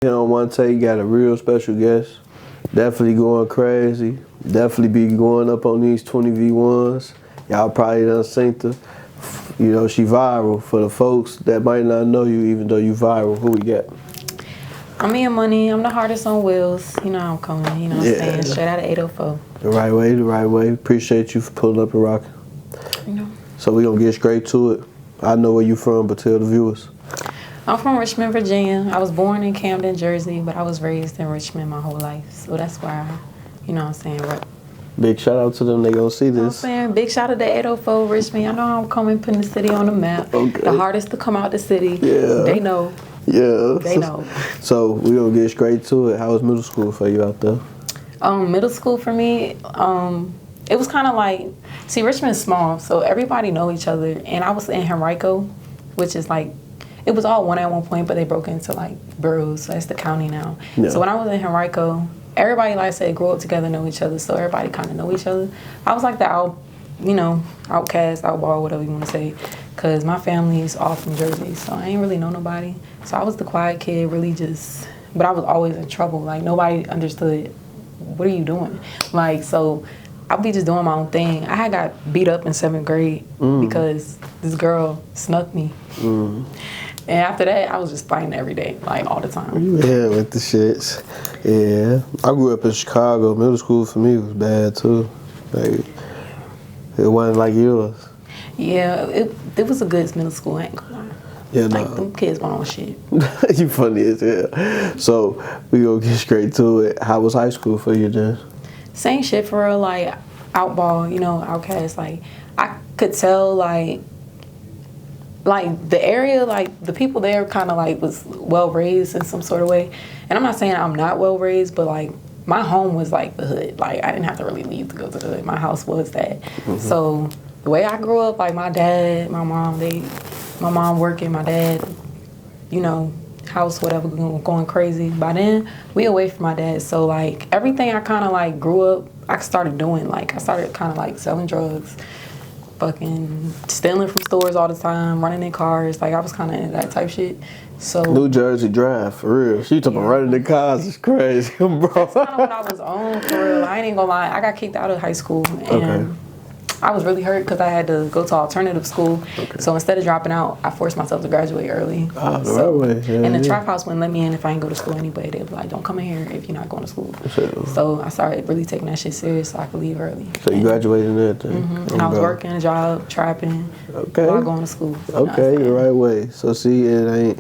Here on One Take, got a real special guest. Definitely going crazy. Definitely be going up on these 20v1s. Y'all probably done seen her. You know, she viral. For the folks that might not know you, even though you viral, who we got? I'm MIAMONEY. I'm the hardest on wheels. You know I'm coming. You know what I'm saying? Straight out of 804. The right way, the right way. Appreciate you for pulling up and rocking. You know. So we gonna get straight to it. I know where you from, but tell the viewers. I'm from Richmond, Virginia. I was born in Camden, Jersey, but I was raised in Richmond my whole life. So that's why, you know what I'm saying, right? Big shout out to them, they gonna see this. You know what I'm saying? Big shout out to 804 Richmond. I know I'm coming, putting the city on the map. Okay. The hardest to come out the city. Yeah. They know. Yeah. They know. So we gonna get straight to it. How was middle school for you out there? Middle school for me, it was kind of like, see, Richmond's small, so everybody know each other. And I was in Henrico, which is like, it was all one at one point, but they broke into like boroughs, so that's the county now. Yeah. So when I was in Henrico, everybody, like I said, grew up together, know each other, so everybody kind of know each other. I was like the outcast, outlaw, whatever you want to say, because my family's all from Jersey, so I ain't really know nobody. So I was the quiet kid, really just, but I was always in trouble. Like, nobody understood, what are you doing? Like, so I'd be just doing my own thing. I had got beat up in 7th grade because this girl snuck me. And after that, I was just fighting every day, like all the time. Yeah, with the shits. Yeah. I grew up in Chicago. Middle school for me was bad too. Like, it wasn't like yours. Yeah, it was a good middle school, I ain't gonna lie. Yeah, like, them kids went on shit. You funny as hell. So, we gonna get straight to it. How was high school for you then? Same shit for real, like, outball, you know, outcast. Like, I could tell, like, the area, like, the people there kind of, like, was well-raised in some sort of way. And I'm not saying I'm not well-raised, but, like, my home was, like, the hood. Like, I didn't have to really leave to go to the hood. My house was that. So, the way I grew up, like, my dad, my mom working, my dad, you know, house, whatever, going crazy. By then, we away from my dad. So, like, everything I kind of, like, grew up, I started doing. Like, I started kind of, like, selling drugs, fucking stealing from stores all the time, running in cars. Like, I was kind of into that type shit. So New Jersey Drive, for real. She talking about running in cars is crazy, bro. That's kind of what I was on, for real. I ain't even gonna lie. I got kicked out of high school. And I was really hurt because I had to go to alternative school. So instead of dropping out, I forced myself to graduate early. The right way. Yeah, and the trap house wouldn't let me in if I didn't go to school anyway. They were like, don't come in here if you're not going to school. So I started really taking that shit serious so I could leave early. So you graduated in that then? And I was working a job, trapping, while going to school. Okay, the right way. So see, it ain't,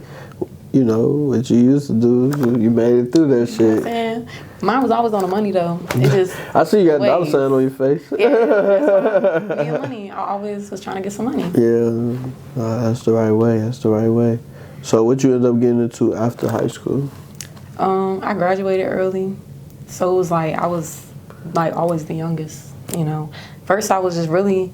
you know, what you used to do, you made it through that shit. You know what I'm saying? Mine was always on the money though. It just I see you got a dollar sign on your face. Yeah, that's why. Me and money. I always was trying to get some money. Yeah, that's the right way. That's the right way. So what you end up getting into after high school? I graduated early, so it was like I was like always the youngest. You know, first I was just really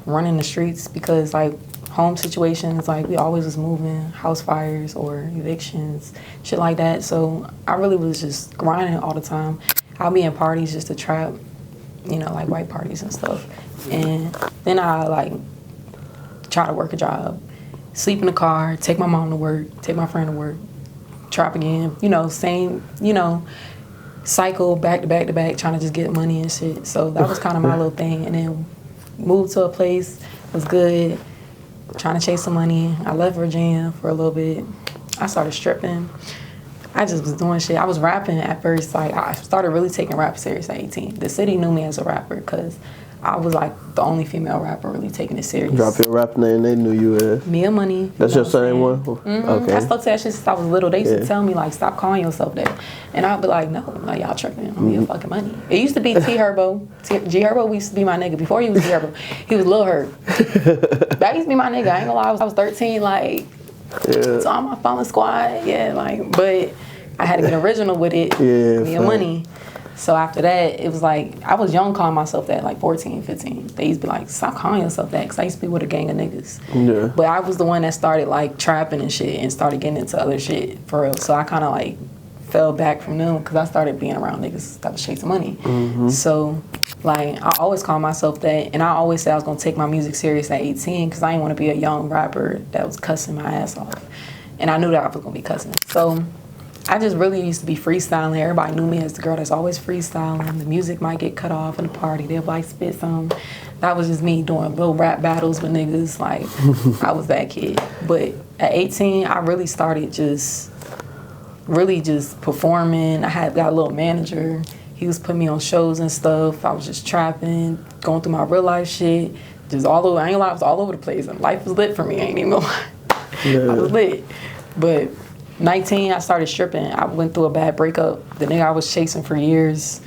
running the streets because like home situations, like we always was moving, house fires or evictions, shit like that. So I really was just grinding all the time. I'll be in parties just to trap, you know, like white parties and stuff. And then I like try to work a job, sleep in the car, take my mom to work, take my friend to work, trap again, you know, same, you know, cycle back to back to back, trying to just get money and shit. So that was kind of my little thing. And then moved to a place, was good, trying to chase some money. I left Virginia for a little bit. I started stripping. I just was doing shit. I was rapping at first. Like, I started really taking rap serious at 18. The city knew me as a rapper because I was like the only female rapper really taking it serious. Drop your rap name, they knew you as. MIAMONEY. That's your same one? Okay. I stuck to that shit since I was little. They used to tell me, like, stop calling yourself that. And I'd be like, no, like, y'all tripping. I'm your fucking money. It used to be T Herbo. G Herbo used to be my nigga. Before he was G Herbo, he was Lil Herb. That used to be my nigga. I ain't gonna lie. I was 13, like, so I'm my falling squad. Yeah, like, but I had to get original with it. MIAMONEY. So after that, it was like, I was young calling myself that, like 14, 15. They used to be like, stop calling yourself that, because I used to be with a gang of niggas. Yeah. But I was the one that started like trapping and shit and started getting into other shit for real. So I kind of like fell back from them because I started being around niggas that was chasing money. So like, I always called myself that, and I always said I was gonna take my music serious at 18 because I didn't want to be a young rapper that was cussing my ass off. And I knew that I was gonna be cussing. So I just really used to be freestyling. Everybody knew me as the girl that's always freestyling. The music might get cut off in the party. They'll like spit some. That was just me doing little rap battles with niggas. Like, I was that kid. But at 18, I really started just performing. I got a little manager. He was putting me on shows and stuff. I was just trapping, going through my real life shit. Just all over, I ain't gonna lie, I was all over the place. And life was lit for me, I ain't even gonna lie. Yeah. I was lit. But 19, I started stripping. I went through a bad breakup. The nigga I was chasing for years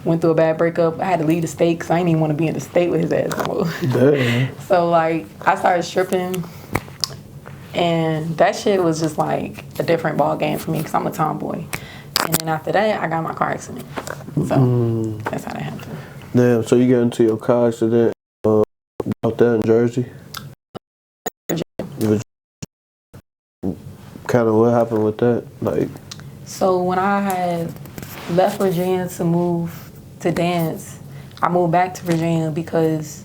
went through a bad breakup. I had to leave the state because I didn't even want to be in the state with his ass no more. Damn. So, like, I started stripping. And that shit was just, like, a different ball game for me because I'm a tomboy. And then after that, I got my car accident. So, that's how that happened. Damn, so you got into your car accident out there in Jersey? Kind of what happened with that? Like, so when I had left Virginia to move to dance, I moved back to Virginia because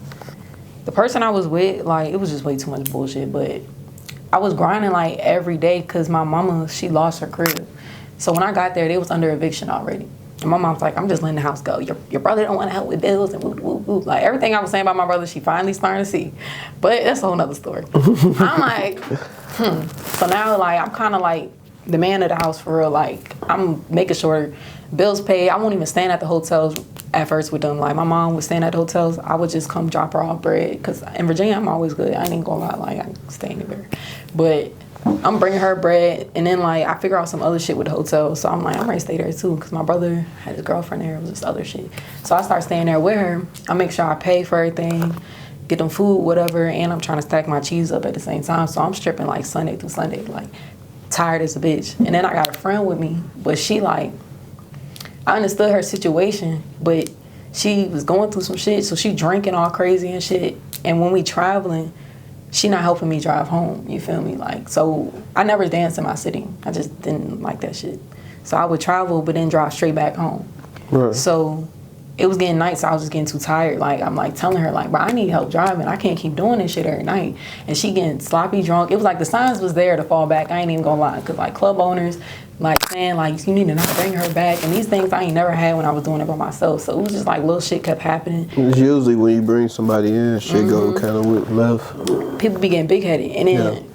the person I was with, like, it was just way too much bullshit. But I was grinding like every day because my mama, she lost her crib. So when I got there, they was under eviction already. And my mom's like, I'm just letting the house go. Your brother don't want to help with bills and whoop, whoop, whoop. Like, everything I was saying about my brother, she finally starting to see. But that's a whole nother story. I'm like, So now, like, I'm kind of like the man of the house for real. Like, I'm making sure bills paid. I won't even stand at the hotels at first with them. Like, my mom would stand at the hotels. I would just come drop her off bread. Because in Virginia, I'm always good. I ain't gonna lie. Like, I stay anywhere. But I'm bringing her bread, and then, like, I figure out some other shit with the hotel. So I'm like, I'm ready to stay there, too, because my brother had his girlfriend there. It was just other shit. So I start staying there with her. I make sure I pay for everything, get them food, whatever, and I'm trying to stack my cheese up at the same time. So I'm stripping, like, Sunday through Sunday, like, tired as a bitch. And then I got a friend with me, but she, like, I understood her situation, but she was going through some shit, so she drinking all crazy and shit. And when we traveling, she not helping me drive home, you feel me? Like, so I never danced in my city. I just didn't like that shit. So I would travel, but then drive straight back home. Right. So it was getting night, so I was just getting too tired. Like, I'm like telling her, like, bro, I need help driving. I can't keep doing this shit every night. And she getting sloppy drunk. It was like the signs was there to fall back. I ain't even gonna lie. Because, like, club owners, like, saying, like, you need to not bring her back. And these things I ain't never had when I was doing it by myself. So it was just like little shit kept happening. It's usually when you bring somebody in, shit go kind of with left. People be getting big-headed. And then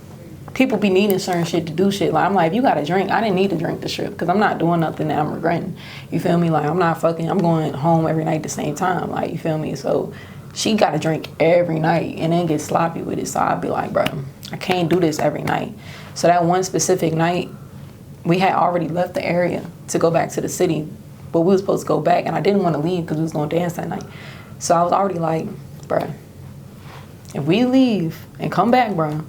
people be needing certain shit to do shit. Like, I'm like, if you got to drink, I didn't need to drink the strip because I'm not doing nothing that I'm regretting. You feel me? Like, I'm not fucking, I'm going home every night at the same time. Like, you feel me? So she got to drink every night and then get sloppy with it. So I'd be like, bro, I can't do this every night. So that one specific night, we had already left the area to go back to the city, but we was supposed to go back, and I didn't want to leave because we was going to dance that night. So I was already like, bruh, if we leave and come back, bruh,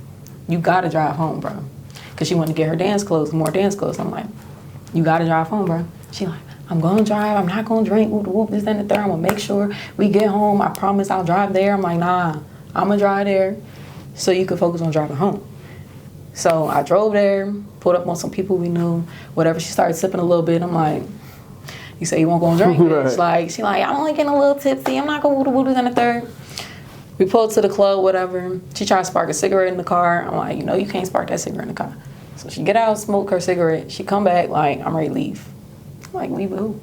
you got to drive home, bruh. Because she wanted to get her dance clothes, more dance clothes. I'm like, you got to drive home, bruh. She like, I'm going to drive. I'm not going to drink. Whoop, whoop, this, that, and the third. I'm going to make sure we get home. I promise I'll drive there. I'm like, nah, I'm going to drive there so you can focus on driving home. So I drove there, pulled up on some people we knew, whatever. She started sipping a little bit. I'm like, you say you won't go and drink? Right. She like, I'm only getting a little tipsy. I'm not going to woo this and the third. We pulled to the club, whatever. She tried to spark a cigarette in the car. I'm like, you know, you can't spark that cigarette in the car. So she get out, smoke her cigarette. She come back like, I'm ready to leave. I'm like, leave with who?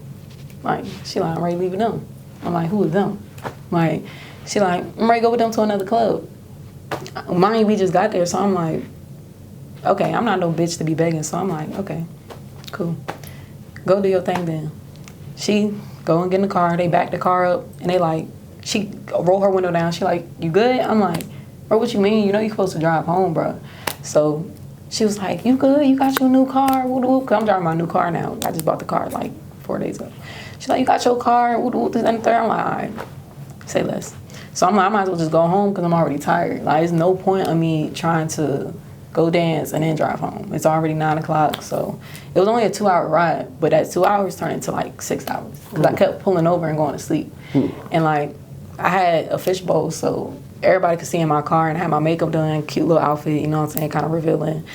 Like, she like, I'm ready to leave with them. I'm like, who is them? Like, she like, I'm ready to go with them to another club. Mind you, we just got there, so I'm like, okay, I'm not no bitch to be begging, so I'm like, okay, cool. Go do your thing then. She go and get in the car, they back the car up, and they like, she roll her window down, she like, you good? I'm like, bro, what you mean? You know you're supposed to drive home, bro. So she was like, you good? You got your new car? Whoop, whoop. Cause I'm driving my new car now. I just bought the car like 4 days ago. She's like, you got your car? Whoop, whoop, this and the third. I'm like, all right, say less. So I'm like, I might as well just go home because I'm already tired. Like, there's no point of me trying to go dance and then drive home. It's already 9 o'clock, so it was only a 2-hour ride, but that 2 hours turned into like 6 hours because I kept pulling over and going to sleep. And like, I had a fishbowl, so everybody could see in my car, and I had my makeup done, cute little outfit, you know what I'm saying, kind of revealing.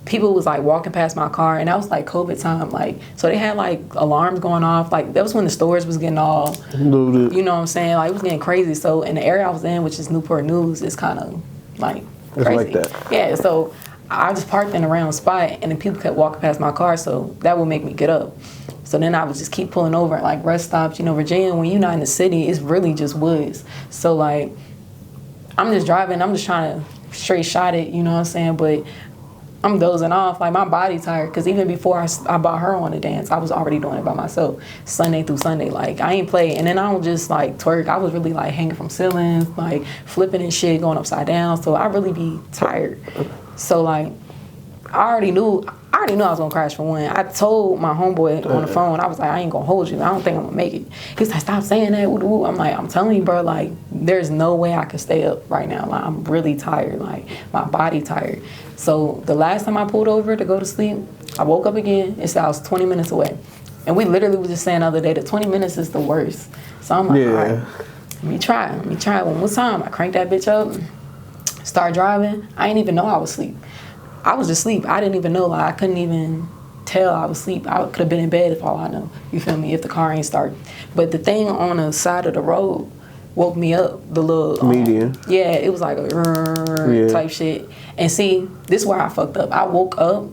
People was like walking past my car, and that was like COVID time, like, so they had like alarms going off, like that was when the stores was getting all loaded. You know what I'm saying, like it was getting crazy. So in the area I was in, which is Newport News, it's kind of like crazy. It's like that. Yeah, so I just parked in a round spot, and the people kept walking past my car, so that would make me get up. So then I would just keep pulling over at like rest stops. You know, Virginia, when you're not in the city, it's really just woods. So like, I'm just driving, I'm just trying to straight shot it, you know what I'm saying? But I'm dozing off, like my body tired, because even before I bought her on to dance, I was already doing it by myself, Sunday through Sunday. Like, I ain't play. And then I don't just like twerk, I was really like hanging from ceilings, like flipping and shit, going upside down. So I really be tired. So like, I already knew I was gonna crash for one. I told my homeboy on the phone, I was like, I ain't gonna hold you. I don't think I'm gonna make it. He's like, stop saying that. I'm like, I'm telling you, bro, like, there's no way I can stay up right now. Like, I'm really tired. Like, my body tired. So the last time I pulled over to go to sleep, I woke up again. It said I was 20 minutes away. And we literally was just saying the other day that 20 minutes is the worst. So I'm like, all right, let me try one more time. I cranked that bitch up, start driving. I didn't even know I was asleep. I was just asleep. I didn't even know. Like, I couldn't even tell I was asleep. I could have been in bed if all I know. You feel me? If the car ain't started. But the thing on the side of the road woke me up. The little median. Yeah, it was like a type shit. And see, this is where I fucked up. I woke up,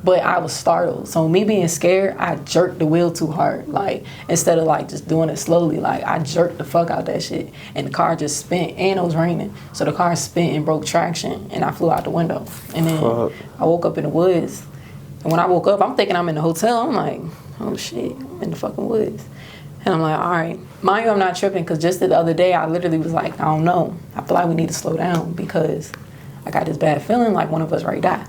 but I was startled. So me being scared, I jerked the wheel too hard. Like, instead of like just doing it slowly, like I jerked the fuck out that shit. And the car just spent, and it was raining. So the car spent and broke traction, and I flew out the window. And then I woke up in the woods. And when I woke up, I'm thinking I'm in the hotel. I'm like, oh shit, I'm in the fucking woods. And I'm like, all right. Mind you, I'm not tripping, because just the other day, I literally was like, I don't know. I feel like we need to slow down, because I got this bad feeling like one of us right died.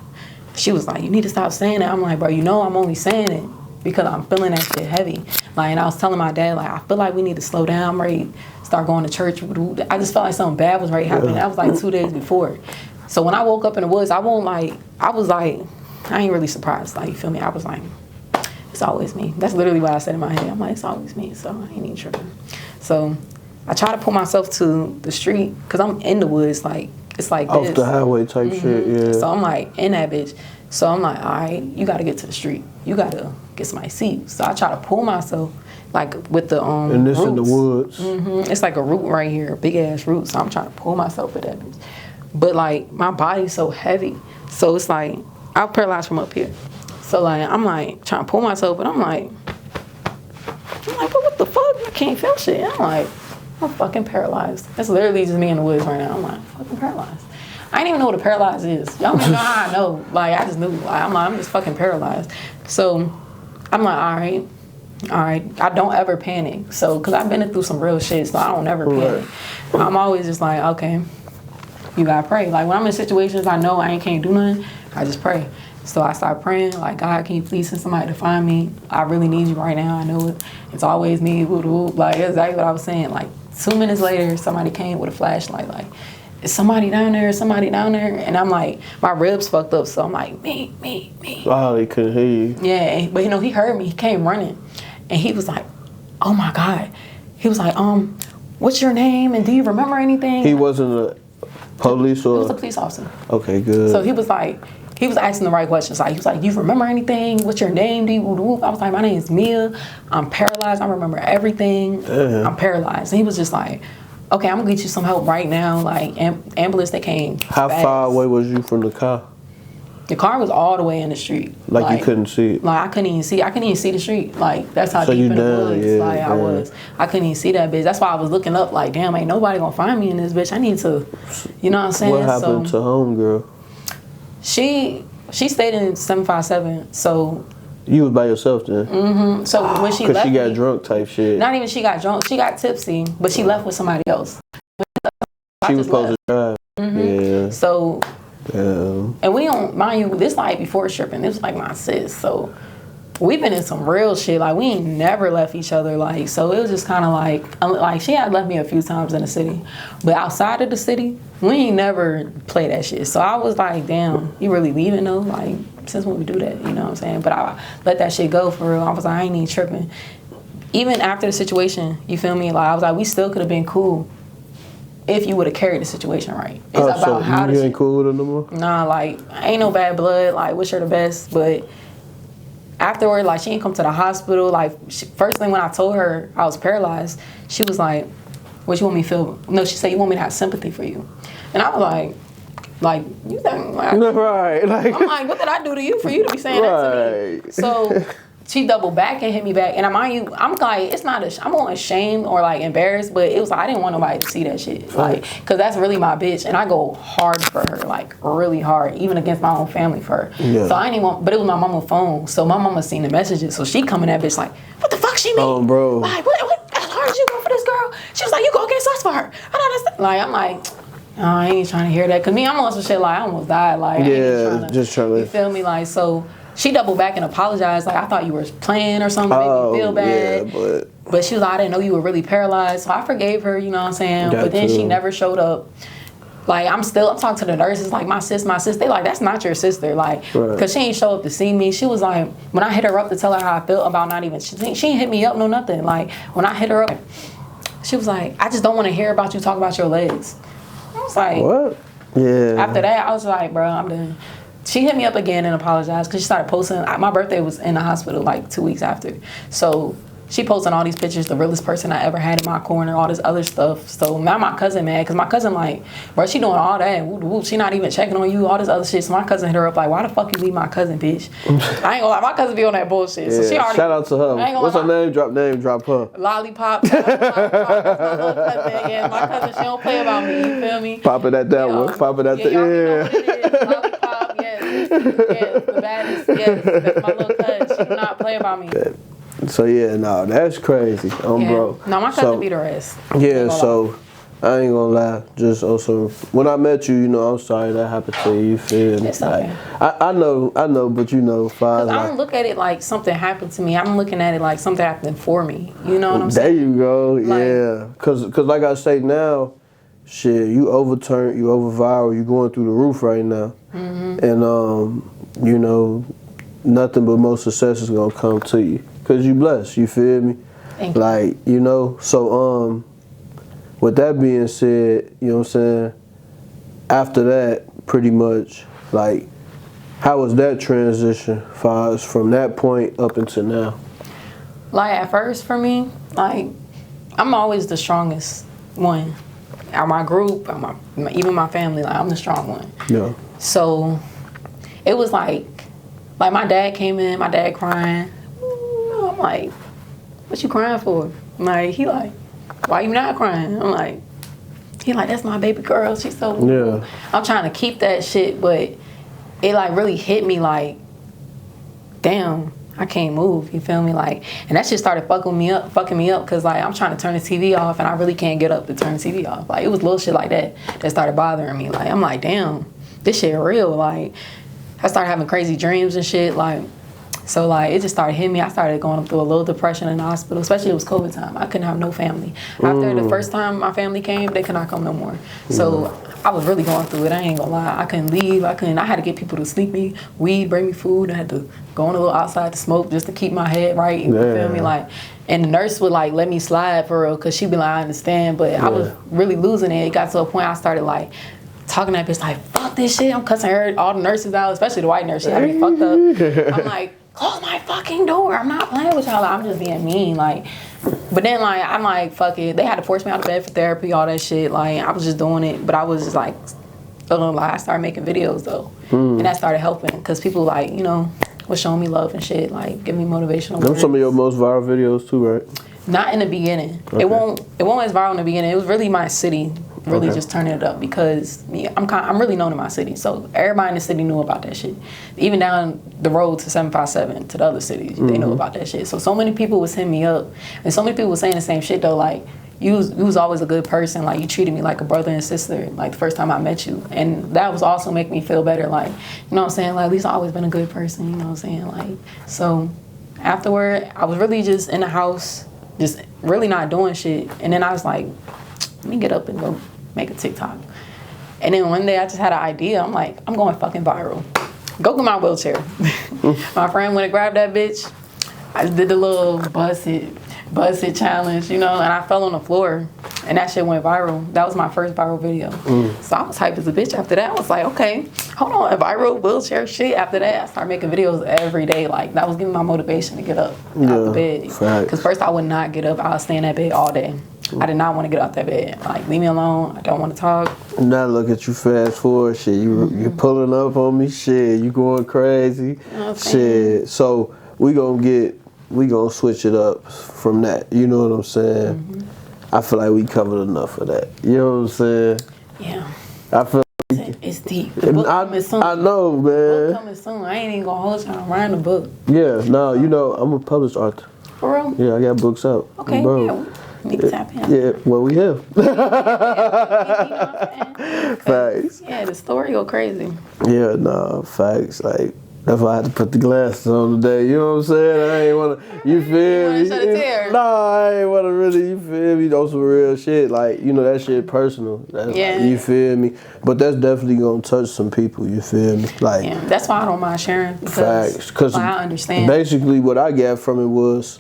She was like, you need to stop saying that. I'm like, bro, you know I'm only saying it because I'm feeling that shit heavy. Like, and I was telling my dad, like, I feel like we need to slow down. I'm ready to start going to church. I just felt like something bad was ready to happen. That was like 2 days before. So when I woke up in the woods, I was like, I ain't really surprised. Like, you feel me? I was like, it's always me. That's literally what I said in my head. I'm like, it's always me. So I ain't even tripping. So I try to pull myself to the street, because I'm in the woods, like, it's like off this. the highway type shit, yeah. So I'm like in that bitch. So I'm like, all right, you gotta get to the street. You gotta get somebody to see you. So I try to pull myself, like with the and this roots. in the woods. It's like a root right here, big ass root. So I'm trying to pull myself with that bitch. But like my body's so heavy, so it's like I'm paralyzed from up here. So like I'm like trying to pull myself, but I'm like, but what the fuck? I can't feel shit. I'm fucking paralyzed. That's literally just me in the woods right now. I'm like, fucking paralyzed. I didn't even know what a paralyzed is. Y'all know how I know. Like, I just knew. Like, I'm just fucking paralyzed. So I'm like, all right. I don't ever panic. So, because I've been through some real shit, so I don't ever panic. I'm always just like, okay, you gotta pray. Like, when I'm in situations I know I can't do nothing, I just pray. So I start praying, like, God, can you please send somebody to find me? I really need you right now. I know it. It's always me. Like, that's exactly what I was saying. Like, 2 minutes later, somebody came with a flashlight. Like, is somebody down there? Somebody down there? And I'm like, my ribs fucked up. So I'm like, me. Wow, they couldn't hear you. Yeah, but he heard me. He came running. And he was like, oh my God. He was like, what's your name? And do you remember anything? He wasn't a police or? He was a police officer. Okay, good. So he was asking the right questions. Like, he was like, you remember anything? What's your name? I was like, my name is Mia. I'm paralyzed. I remember everything. Damn. I'm paralyzed. And he was just like, okay, I'm gonna get you some help right now. Like, ambulance, they came How fast. far away was you from the car? The car was all the way in the street. Like you couldn't see it? Like, I couldn't even see the street. Like, that's how So deep you in the down, woods yeah, like I was. I couldn't even see that bitch. That's why I was looking up like, damn, ain't nobody gonna find me in this bitch. I need to, you know what I'm saying? What happened to homegirl? She stayed in 757, so. You was by yourself then? Mm-hmm. So when she left, because she got drunk type shit. Not even she got drunk. She got tipsy, but she left with somebody else. She was supposed to drive. Mm-hmm. Yeah. So. Damn. And we don't, mind you, this like before stripping. This was like my sis. So we've been in some real shit. Like, we ain't never left each other. Like, so it was just kind of like she had left me a few times in the city, but outside of the city, we ain't never play that shit. So I was like, damn, you really leaving though? Like, since when we do that, you know what I'm saying? But I let that shit go for real. I was like, I ain't even tripping. Even after the situation, you feel me? Like, I was like, we still could have been cool if you would have carried the situation right. It's about so how you ain't cool with her no more? Nah, like, ain't no bad blood. Like, wish her the best. But afterward, like, she ain't come to the hospital. Like, first thing when I told her I was paralyzed, she was like, what you want me to feel? No, she said, you want me to have sympathy for you. And I was like, Like, you think, like, right. Like, I'm like, what did I do to you for you to be saying that to me? So she doubled back and hit me back. And I'm like, it's not I'm not ashamed or like embarrassed, but it was like, I didn't want nobody to see that shit. Like, cause that's really my bitch. And I go hard for her, like really hard, even against my own family for her. Yeah. So I didn't even want, but it was my mama's phone. So my mama seen the messages. So she coming at bitch like, what the fuck she mean? Bro. Like, what as hard as you go for this girl? She was like, you go against us for her. Like, I'm like, oh, I ain't trying to hear that. Cause me, I'm on some shit like I almost died. Like, I ain't just trying to. You feel me? Like, so she doubled back and apologized. Like, I thought you were playing or something, made me feel bad. Yeah, but she was like, I didn't know you were really paralyzed. So I forgave her, you know what I'm saying? But then she never showed up. Like, I'm talking to the nurses, like, my sis. They like, that's not your sister. Like, because she ain't show up to see me. She was like, when I hit her up to tell her how I felt about not even, she ain't hit me up, no nothing. Like, when I hit her up, she was like, I just don't want to hear about you talk about your legs. I was like, what? Yeah. After that, I was like, bro, I'm done. She hit me up again and apologized because she started posting. My birthday was in the hospital like 2 weeks after. So she posting all these pictures, the realest person I ever had in my corner, all this other stuff. So now my cousin mad because my cousin like, bro, she doing all that. Woo, woo, she not even checking on you, all this other shit. So my cousin hit her up like, why the fuck you leave my cousin, bitch? I ain't gonna lie, my cousin be on that bullshit. So she already, shout out to her. What's her name? Name drop her. Lollipop. That's my little cousin. Yeah, my cousin, she don't play about me. You feel me? Pop it at that one. Pop it at the Lollipop. Yes, the baddest. Yes, that's my little cousin. She do not play about me. So yeah, no, that's crazy, bro. No, my cousin beat her ass. Yeah, so I ain't gonna lie. Just also, when I met you, you know, I'm sorry that happened to you. You feel me? It's okay. I know, but you know, Cause I don't look at it like something happened to me. I'm looking at it like something happened for me. You know what I'm saying? There you go. Yeah, cause like I say now, shit, you over viral, you going through the roof right now, and you know, nothing but more success is gonna come to you. Cause you blessed, you feel me? Thank you. Like, you know, so with that being said, you know what I'm saying? After that, pretty much, like, how was that transition from that point up until now? Like, at first for me, like, I'm always the strongest one. Out my group, even my family, like, I'm the strong one. Yeah. So it was like my dad came in, my dad crying. I'm like, what you crying for? Like, he like, why you not crying? I'm like, he like, that's my baby girl. She's so cool. I'm trying to keep that shit, but it like really hit me like, damn, I can't move. You feel me? Like, and that shit started fucking me up because like I'm trying to turn the TV off and I really can't get up to turn the TV off. Like, it was little shit like that started bothering me. Like, I'm like, damn, this shit real. Like, I started having crazy dreams and shit. Like, so like it just started hitting me. I started going through a little depression in the hospital, especially it was COVID time. I couldn't have no family. After the first time my family came, they could not come no more. So I was really going through it. I ain't gonna lie. I couldn't leave. I had to get people to sleep me, weed, bring me food. I had to go on a little outside to smoke just to keep my head right. You feel me? Like, and the nurse would like let me slide for real, cause she be like, I understand, but I was really losing it. It got to a point I started like talking to that bitch like, fuck this shit. I'm cussing her, all the nurses out, especially the white nurse. She had me fucked up. I'm like, close my fucking door. I'm not playing with y'all. Like, I'm just being mean. Like, but then like I'm like, fuck it. They had to force me out of bed for therapy, all that shit. Like, I was just doing it, but I was just like, I started making videos though, and that started helping because people like, you know, was showing me love and shit, like giving me motivational words. Those some of your most viral videos too, right? Not in the beginning. Okay. It won't as viral in the beginning. It was really my city. Really just turning it up because I'm really known in my city, so everybody in the city knew about that shit. Even down the road to 757 to the other cities, they knew about that shit. So many people was hitting me up, and so many people was saying the same shit though. Like, you was always a good person. Like, you treated me like a brother and sister. Like, the first time I met you, and that was also making me feel better. Like, you know what I'm saying? Like, at least I always been a good person. You know what I'm saying? Like, so afterward, I was really just in the house, just really not doing shit. And then I was like, let me get up and go make a TikTok. And then one day I just had an idea. I'm like, I'm going fucking viral. Go get my wheelchair. My friend went and grabbed that bitch. I did the little bust it challenge, you know, and I fell on the floor and that shit went viral. That was my first viral video. So I was hyped as a bitch after that. I was like, okay, hold on, a viral wheelchair shit. After that, I started making videos every day. Like, that was giving my motivation to get up out the bed. Because first I would not get up. I would stay in that bed all day. I did not want to get out that bed. Like, leave me alone. I don't want to talk. Now look at you, fast forward, shit. You pulling up on me, shit. You going crazy, shit. So we gonna switch it up from that. You know what I'm saying? I feel like we covered enough of that. You know what I'm saying? Yeah. I feel. It's deep. The book coming soon. I know, man. The book coming soon. I ain't even gonna hold you. I'm writing the book. Yeah, no, you know, I'm a published author. For real? Yeah, I got books out. Okay, bro. yeah. We need to tap in. Yeah, well, we have. You know what I'm saying? Facts. Yeah, the story go crazy. Yeah, nah, facts. Like, that's why I had to put the glasses on today. You know what I'm saying? I ain't wanna, you feel me? Shed a tear. Nah, I ain't wanna really, you feel me? Those some real shit. Like, you know, that shit personal. That's Yeah. Like, you feel me? But that's definitely gonna touch some people, you feel me? Like, Yeah, that's why I don't mind sharing. Because, facts. Because I understand. Basically, what I got from it was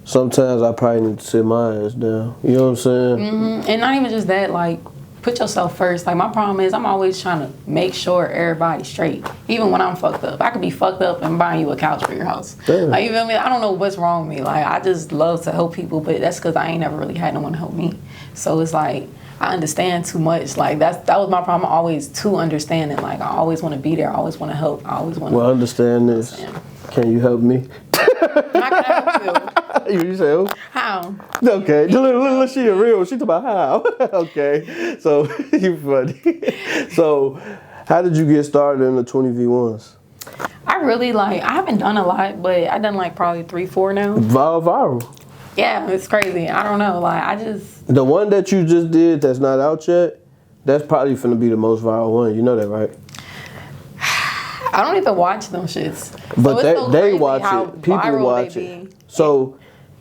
sometimes I probably need to sit my ass down. You know what I'm saying? And not even just that, like, put yourself first. Like, my problem is I'm always trying to make sure everybody's straight. Even when I'm fucked up. I could be fucked up and buying you a couch for your house. Damn. Like, you feel me? I don't know what's wrong with me. Like, I just love to help people, but that's because I ain't never really had no one to help me. So it's like, I understand too much. Like, that was my problem. I'm always too understanding. Like, I always want to be there. I always want to help. I always want to... Well, understand this. Can you help me? How can I help you? You say who? How? Okay, look, she a real. She talk about how. Okay, so you funny. So, how did you get started in the 20v1s? I really I haven't done a lot, but I done like probably 3-4 now. Viral. Yeah, it's crazy. I don't know. Like, I just... The one that you just did that's not out yet, that's probably finna be the most viral one. You know that, right? I don't even watch them shits. But so they watch it. People watch it. So,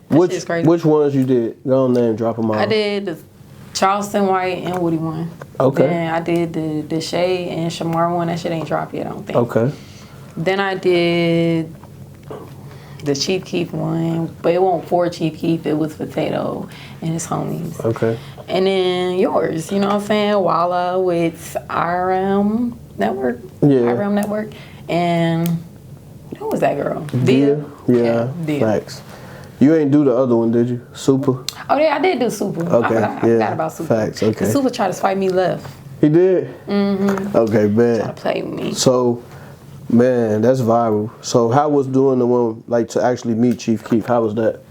which ones you did? Go on there and drop them all. I did the Charleston White and Woody one. Okay. Then I did the Shay and Shamar one. That shit ain't dropped yet, I don't think. Okay. Then I did the Chief Keef one, but it wasn't for Chief Keef. It was Potato and his homies. Okay. And then yours, you know what I'm saying? Walla with IRM Network. Yeah. IRM Network. And who was that girl? Dia? Yeah. Dia. Facts. You ain't do the other one, did you? Super? Oh, yeah, I did do Super. Okay. I forgot about Super. Facts, okay. Because Super tried to swipe me left. He did? Mm-hmm. Okay, man. Trying to play with me. So, man, that's viral. So how was doing the one, like, to actually meet Chief Keef? How was that?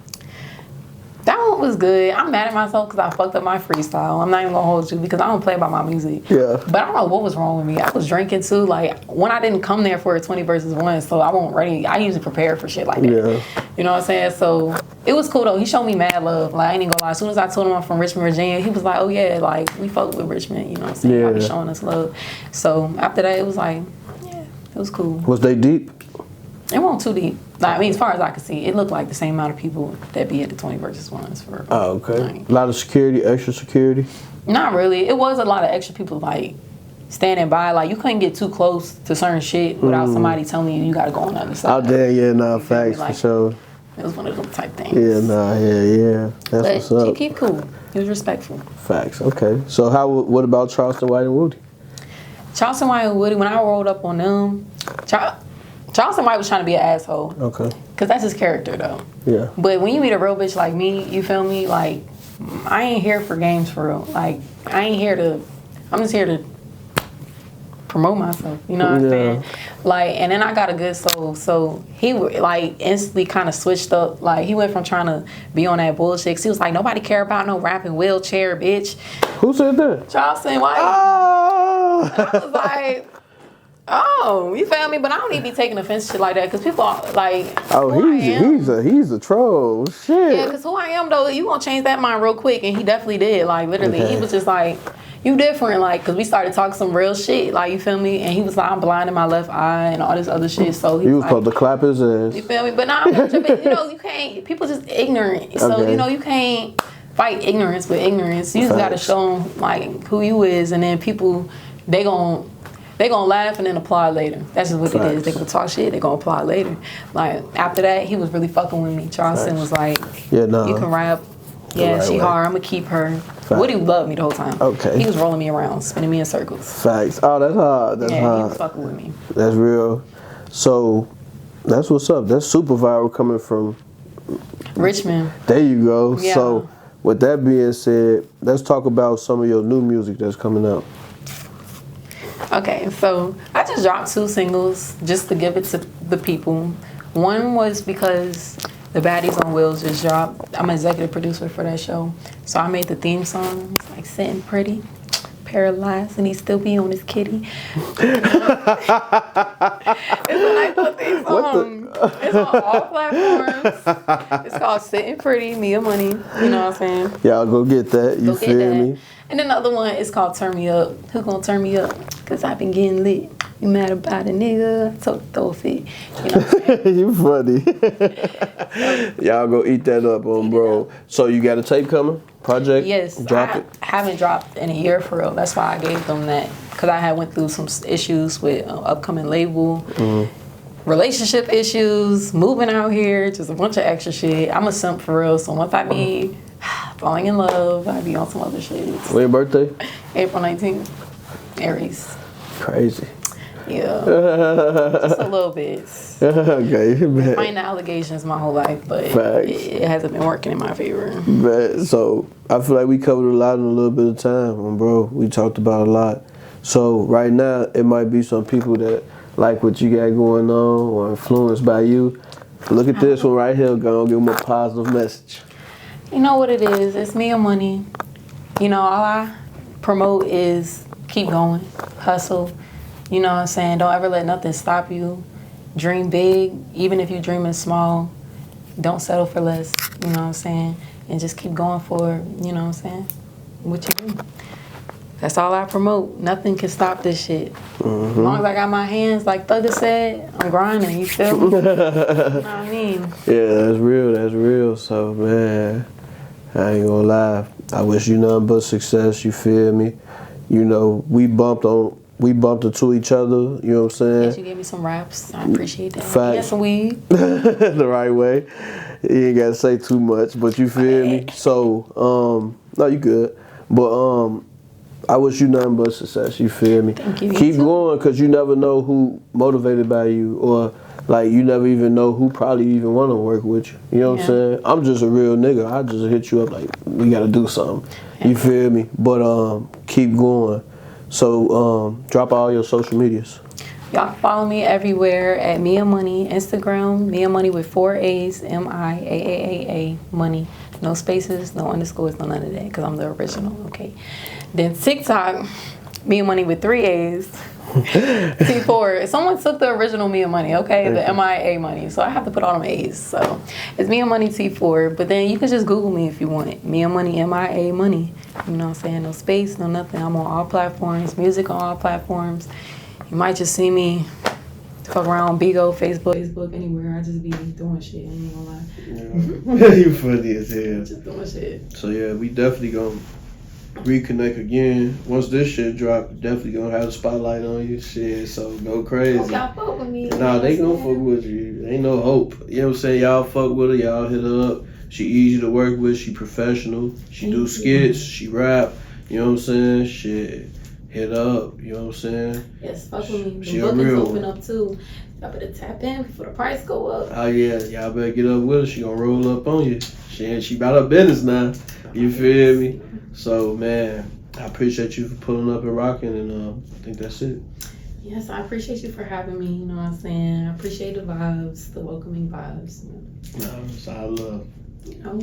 That one was good. I'm mad at myself because I fucked up my freestyle. I'm not even going to hold you because I don't play by my music. Yeah. But I don't know what was wrong with me. I was drinking too. Like, when I didn't come there for a 20 versus 1, so I wasn't ready. I usually prepare for shit like that. Yeah. You know what I'm saying? So it was cool though. He showed me mad love. Like, I ain't even gonna lie. As soon as I told him I'm from Richmond, Virginia, he was like, oh yeah, like, we fuck with Richmond. You know what I'm saying? Yeah. Y'all be showing us love. So after that, it was like, yeah, it was cool. Was they deep? It wasn't too deep. Like, I mean, as far as I could see, it looked like the same amount of people that be at the 20 versus 1s for. Oh, okay. Like, a lot of security, extra security? Not really. It was a lot of extra people, like, standing by. Like, you couldn't get too close to certain shit without somebody telling you gotta go on the other side. Out there, yeah, nah, facts, like, for sure. It was one of them type things. Yeah, nah, yeah. That's But what's up. Chief Keef cool. He was respectful. Facts, okay. So what about Charleston White and Woody? Charleston White and Woody, when I rolled up on them, Charleston White was trying to be an asshole. Okay. Because that's his character, though. Yeah. But when you meet a real bitch like me, you feel me? Like, I ain't here for games for real. Like, I'm just here to promote myself. You know what I'm saying? Like, and then I got a good soul. So he, like, instantly kind of switched up. Like, he went from trying to be on that bullshit. 'Cause he was like, nobody care about no rapping wheelchair, bitch. Who said that? Charleston White. Oh! I was like... Oh, you feel me? But I don't need to be taking offense to shit like that because people are like, he's a troll. Shit. Yeah, because who I am though, you gonna change that mind real quick, and he definitely did. Like literally, He was just like, you different, like, because we started talking some real shit, like, you feel me? And he was like, I'm blind in my left eye and all this other shit. So he was like, supposed to clap his ass. You feel me? But nah, you know, you can't. People just ignorant. So Okay. you know, you can't fight ignorance with ignorance. You just gotta show them like who you is, and then people they gonna laugh and then applaud later. That's just what it is. They gonna talk shit, they gonna applaud later. Like, after that, he was really fucking with me. Charleston was like, you can rap. Yeah, she hard. I'm gonna keep her. Woody loved me the whole time. Okay. He was rolling me around, spinning me in circles. Facts. Oh, that's hard. That's hard. He was fucking with me. That's real. So, that's what's up. That's super viral coming from Richmond. There you go. Yeah. So, with that being said, let's talk about some of your new music that's coming up. Okay, so I just dropped 2 singles just to give it to the people. One was because the Baddies on Wheels just dropped. I'm an executive producer for that show. So I made the theme song. It's like sitting pretty, paralyzed, and he still be on his kitty. It's a nice little theme song. It's on all platforms. It's called Sitting Pretty, MIAMONEY. You know what I'm saying? Y'all go get that. You feel me? And then the other one is called Turn Me Up. Who gonna turn me up? Cause I've been getting lit. You mad about a nigga? So throw a fit. You know what I'm saying? You funny. Y'all go eat that up on bro. So you got a tape coming? Project? Yes. Drop it. I haven't dropped in a year for real. That's why I gave them that. Cause I had went through some issues with upcoming label. Relationship issues, moving out here, just a bunch of extra shit. I'm a simp for real. So once I be falling in love, I be on some other shit. When your birthday? April 19th. Aries. Crazy. Yeah. Just a little bit. Okay, man. Fighting the allegations my whole life, but Facts. it hasn't been working in my favor. Man, so I feel like we covered a lot in a little bit of time, bro. We talked about a lot. So right now, it might be some people that like what you got going on or influenced by you. Look at this one right here. Gonna give them a positive message. You know what it is? It's MIAMONEY. You know, all I promote is keep going, hustle. You know what I'm saying? Don't ever let nothing stop you. Dream big, even if you're dreaming small. Don't settle for less. You know what I'm saying? And just keep going for, you know what I'm saying, what you do. That's all I promote. Nothing can stop this shit. As long as I got my hands, like Thugger said, I'm grinding. You feel me? You know what I mean? Yeah, that's real. That's real. So, man, I ain't gonna lie. I wish you nothing but success. You feel me? You know, we bumped into each other. You know what I'm saying? Yes, you gave me some raps. I appreciate that. Facts. Yes, some weed. The right way. You ain't gotta say too much, but you feel me? So, no, you good. But I wish you nothing but success. You feel me? Thank you. Keep going, cause you never know who motivated by you, or like you never even know who probably even want to work with you. You know what I'm saying? I'm just a real nigga. I just hit you up like we gotta do something. Yeah. You feel me? But keep going. So drop all your social medias. Y'all follow me everywhere at MIAMONEY. Instagram, MIAMONEY with 4 A's, MIAAAA, money. No spaces, no underscores, no none of that, because I'm the original, okay? Then TikTok, MIAMONEY with 3 A's, T4. Someone took the original MIAMONEY, okay? The MIA money. So I have to put all them A's. So it's MIAMONEY T4. But then you can just Google me if you want it. MIAMONEY, MIA money. You know what I'm saying? No space, no nothing. I'm on all platforms. Music on all platforms. You might just see me fuck around Bigo, Facebook, anywhere. I just be doing shit. I ain't gonna lie. Yeah. You funny as hell. Just doing shit. So yeah, we definitely gonna reconnect again. Once this shit drop, definitely gonna have a spotlight on you. Shit, so go crazy. Hope y'all fuck with me. Nah, they gonna fuck with you. Ain't no hope. You know what I'm saying? Y'all fuck with her. Y'all hit her up. She easy to work with. She professional. She do skits. She rap. You know what I'm saying? Shit. Hit up, you know what I'm saying? Yes, fuck with me. She The a bookings real open one. up too. Y'all better tap in before the price go up. Oh yeah, y'all better get up with her. She gonna roll up on you. She about her business now. You feel me? So man, I appreciate you for pulling up and rocking, and I think that's it. Yes, I appreciate you for having me. You know what I'm saying? I appreciate the vibes, the welcoming vibes. No, it's all love. You know.